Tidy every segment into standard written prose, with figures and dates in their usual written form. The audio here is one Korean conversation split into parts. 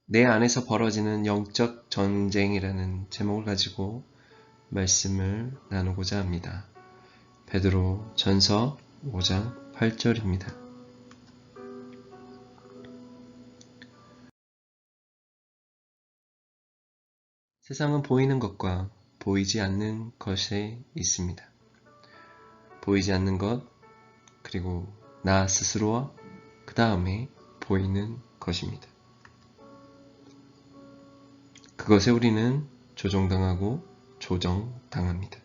내 안에서 벌어지는 영적 전쟁이라는 제목을 가지고 말씀을 나누고자 합니다. 베드로 전서 5장 8절입니다. 세상은 보이는 것과 보이지 않는 것에 있습니다. 보이지 않는 것, 그리고 나 스스로와 그 다음에 보이는 것입니다. 그것에 우리는 조종당하고 조정당합니다.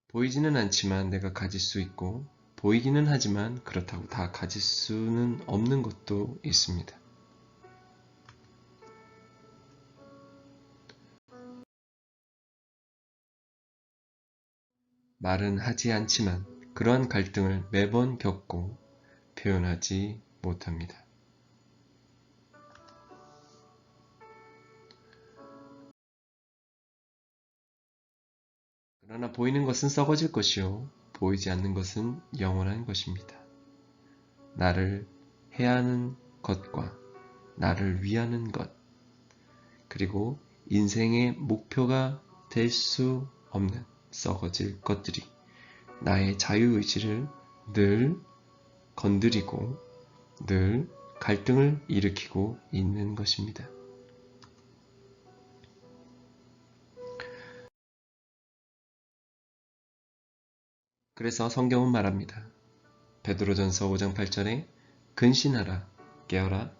보이지는 않지만 내가 가질 수 있고, 보이기는 하지만 그렇다고 다 가질 수는 없는 것도 있습니다. 말은 하지 않지만 그러한 갈등을 매번 겪고 표현하지 못합니다. 그러나 보이는 것은 썩어질 것이요 보이지 않는 것은 영원한 것입니다. 나를 해야 하는 것과 나를 위하는 것, 그리고 인생의 목표가 될 수 없는 썩어질 것들이 나의 자유의지를 늘 건드리고 늘 갈등을 일으키고 있는 것입니다. 그래서 성경은 말합니다. 베드로전서 5장 8절에 근신하라 깨어라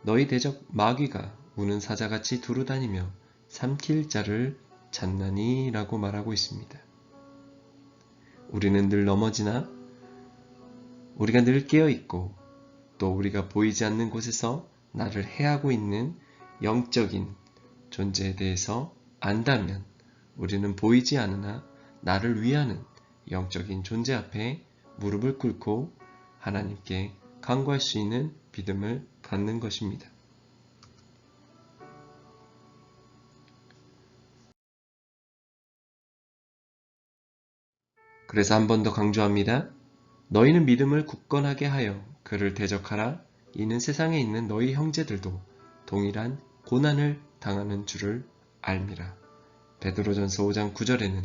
너희 대적 마귀가 우는 사자같이 두루다니며 삼킬 자를 찾나니 라고 말하고 있습니다. 우리는 늘 넘어지나 우리가 늘 깨어있고 또 우리가 보이지 않는 곳에서 나를 해하고 있는 영적인 존재에 대해서 안다면 우리는 보이지 않으나 나를 위하는 영적인 존재 앞에 무릎을 꿇고 하나님께 간구할 수 있는 믿음을 갖는 것입니다. 그래서 한 번 더 강조합니다. 너희는 믿음을 굳건하게 하여 그를 대적하라. 이는 세상에 있는 너희 형제들도 동일한 고난을 당하는 줄을 알미라. 베드로전서 5장 9절에는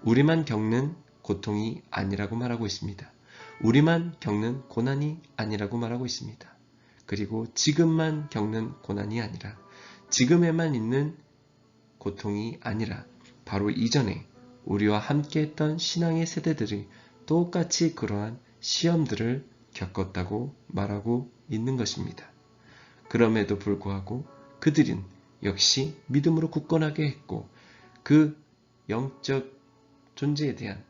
우리만 겪는 고통이 아니라고 말하고 있습니다. 우리만 겪는 고난이 아니라고 말하고 있습니다. 그리고 지금만 겪는 고난이 아니라 지금에만 있는 고통이 아니라 바로 이전에 우리와 함께 했던 신앙의 세대들이 똑같이 그러한 시험들을 겪었다고 말하고 있는 것입니다. 그럼에도 불구하고 그들은 역시 믿음으로 굳건하게 했고 그 영적 존재에 대한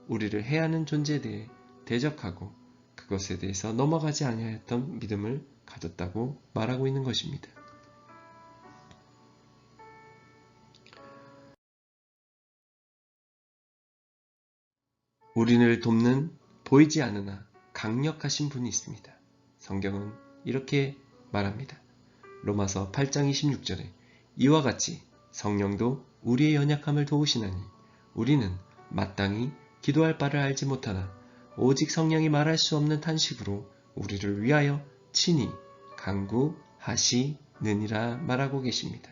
우리를 해하는 존재에 대해 대적하고 그것에 대해서 넘어가지 아니하였던 믿음을 가졌다고 말하고 있는 것입니다. 우리를 돕는 보이지 않으나 강력하신 분이 있습니다. 성경은 이렇게 말합니다. 로마서 8장 26절에 이와 같이 성령도 우리의 연약함을 도우시나니 우리는 마땅히 기도할 바를 알지 못하나 오직 성령이 말할 수 없는 탄식으로 우리를 위하여 친히 간구하시느니라 말하고 계십니다.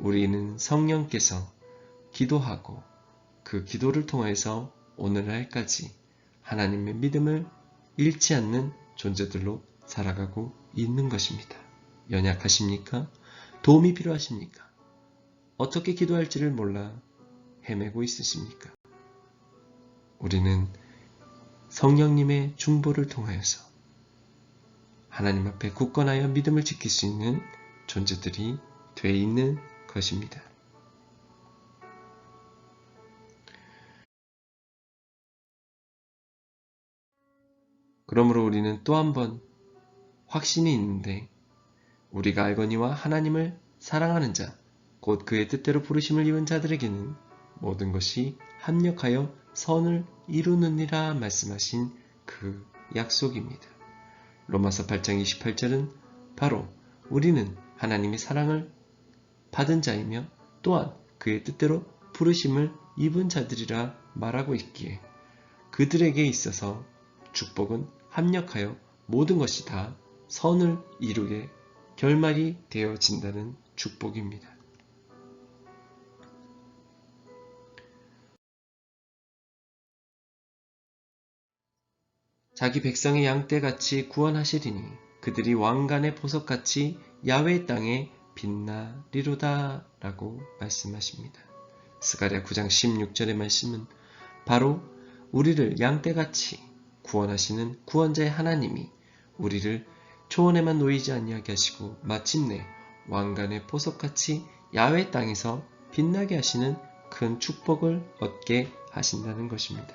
우리는 성령께서 기도하고 그 기도를 통해서 오늘날까지 하나님의 믿음을 잃지 않는 존재들로 살아가고 있는 것입니다. 연약하십니까? 도움이 필요하십니까? 어떻게 기도할지를 몰라 헤매고 있으십니까? 우리는 성령님의 중보를 통하여서 하나님 앞에 굳건하여 믿음을 지킬 수 있는 존재들이 되어 있는 것입니다. 그러므로 우리는 또 한 번 확신이 있는데 우리가 알거니와 하나님을 사랑하는 자, 곧 그의 뜻대로 부르심을 입은 자들에게는 모든 것이 합력하여 선을 이루느니라 말씀하신 그 약속입니다. 로마서 8장 28절은 바로 우리는 하나님의 사랑을 받은 자이며 또한 그의 뜻대로 부르심을 입은 자들이라 말하고 있기에 그들에게 있어서 축복은 합력하여 모든 것이 다 선을 이루게 결말이 되어진다는 축복입니다. 자기 백성의 양떼같이 구원하시리니 그들이 왕관의 보석같이 야훼 땅에 빛나리로다 라고 말씀하십니다. 스가랴 9장 16절의 말씀은 바로 우리를 양떼같이 구원하시는 구원자의 하나님이 우리를 초원에만 놓이지 아니하게 하시고 마침내 왕관의 보석같이 야훼 땅에서 빛나게 하시는 큰 축복을 얻게 하신다는 것입니다.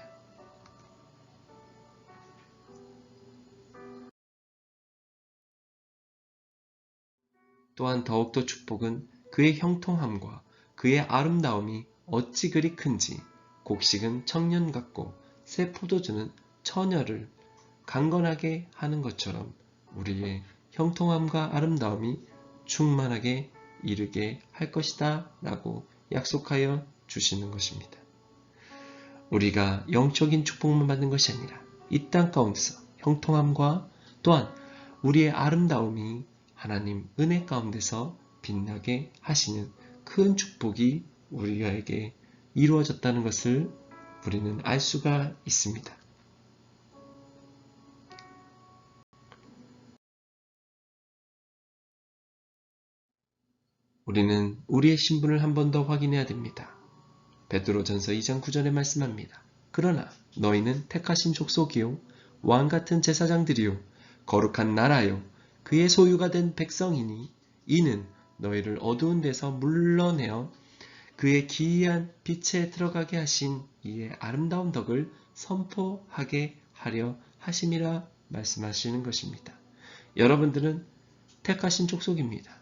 또한 더욱더 축복은 그의 형통함과 그의 아름다움이 어찌 그리 큰지 곡식은 청년 같고 새 포도주는 처녀를 강건하게 하는 것처럼 우리의 형통함과 아름다움이 충만하게 이르게 할 것이다 라고 약속하여 주시는 것입니다. 우리가 영적인 축복만 받는 것이 아니라 이 땅 가운데서 형통함과 또한 우리의 아름다움이 하나님 은혜 가운데서 빛나게 하시는 큰 축복이 우리에게 이루어졌다는 것을 우리는 알 수가 있습니다. 우리는 우리의 신분을 한 번 더 확인해야 됩니다. 베드로전서 2장 9절에 말씀합니다. 그러나 너희는 택하신 족속이요 왕같은 제사장들이요 거룩한 나라요 그의 소유가 된 백성이니 이는 너희를 어두운 데서 물러내어 그의 기이한 빛에 들어가게 하신 이의 아름다운 덕을 선포하게 하려 하심이라 말씀하시는 것입니다. 여러분들은 택하신 족속입니다.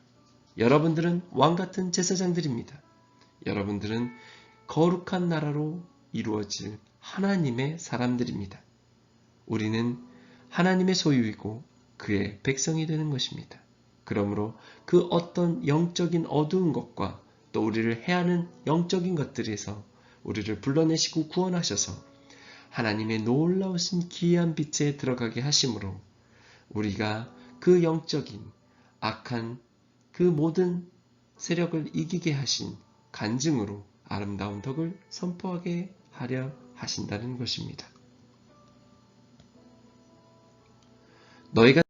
여러분들은 왕같은 제사장들입니다. 여러분들은 거룩한 나라로 이루어질 하나님의 사람들입니다. 우리는 하나님의 소유이고 그의 백성이 되는 것입니다. 그러므로 그 어떤 영적인 어두운 것과 또 우리를 해하는 영적인 것들에서 우리를 불러내시고 구원하셔서 하나님의 놀라우신 기이한 빛에 들어가게 하심으로 우리가 그 영적인 악한 그 모든 세력을 이기게 하신 간증으로 아름다운 덕을 선포하게 하려 하신다는 것입니다. 너희가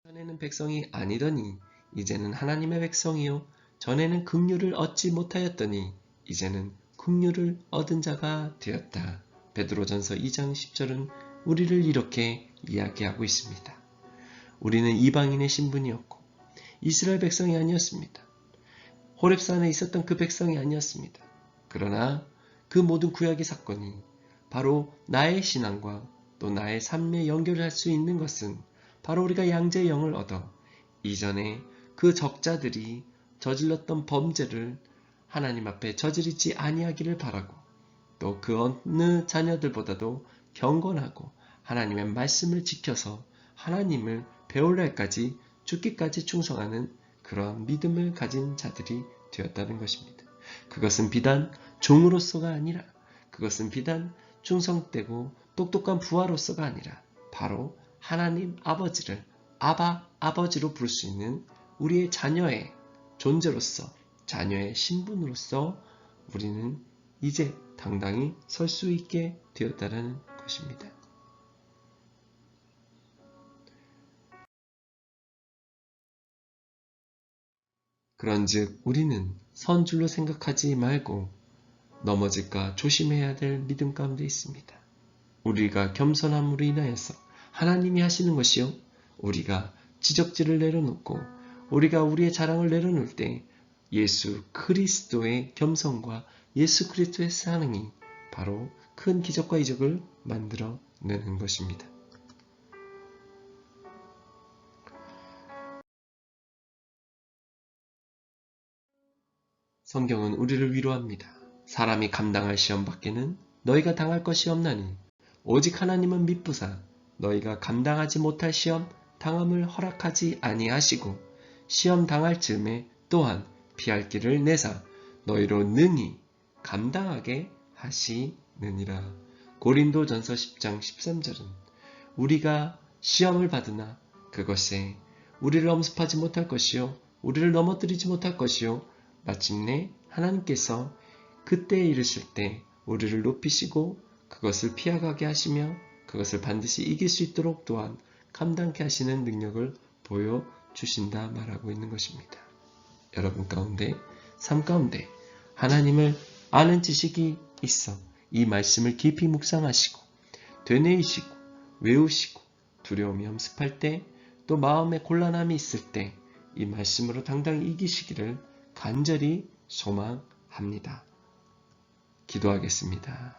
전에는 백성이 아니더니 이제는 하나님의 백성이요 전에는 긍휼을 얻지 못하였더니 이제는 긍휼을 얻은 자가 되었다. 베드로전서 2장 10절은 우리를 이렇게 이야기하고 있습니다. 우리는 이방인의 신분이었고 이스라엘 백성이 아니었습니다. 호렙산에 있었던 그 백성이 아니었습니다. 그러나 그 모든 구약의 사건이 바로 나의 신앙과 또 나의 삶에 연결할 수 있는 것은 바로 우리가 양자의 영을 얻어 이전에 그 적자들이 저질렀던 범죄를 하나님 앞에 저지르지 아니하기를 바라고 또 그 어느 자녀들보다도 경건하고 하나님의 말씀을 지켜서 하나님을 배울 날까지 죽기까지 충성하는 그러한 믿음을 가진 자들이 되었다는 것입니다. 그것은 비단 종으로서가 아니라 그것은 비단 충성되고 똑똑한 부하로서가 아니라 바로 하나님 아버지를 아버지로 부를 수 있는 우리의 자녀의 존재로서 자녀의 신분으로서 우리는 이제 당당히 설 수 있게 되었다는 것입니다. 그런즉 우리는 선줄로 생각하지 말고 넘어질까 조심해야 될 믿음 가운데 있습니다. 우리가 겸손함으로 인하여서 하나님이 하시는 것이요 우리가 지적질을 내려놓고 우리가 우리의 자랑을 내려놓을 때 예수 그리스도의 겸손과 예수 그리스도의 사랑이 바로 큰 기적과 이적을 만들어내는 것입니다. 성경은 우리를 위로합니다. 사람이 감당할 시험 밖에는 너희가 당할 것이 없나니 오직 하나님은 미쁘사 너희가 감당하지 못할 시험 당함을 허락하지 아니하시고 시험 당할 즈음에 또한 피할 길을 내사 너희로 능히 감당하게 하시느니라. 고린도전서 10장 13절은 우리가 시험을 받으나 그것에 우리를 엄습하지 못할 것이요 우리를 넘어뜨리지 못할 것이요 마침내 하나님께서 그때에 이르실 때 우리를 높이시고 그것을 피하가게 하시며 그것을 반드시 이길 수 있도록 또한 감당케 하시는 능력을 보여주신다 말하고 있는 것입니다. 여러분 가운데, 삶 가운데 하나님을 아는 지식이 있어 이 말씀을 깊이 묵상하시고 되뇌이시고 외우시고 두려움이 엄습할 때 또 마음에 곤란함이 있을 때 이 말씀으로 당당히 이기시기를 간절히 소망합니다. 기도하겠습니다.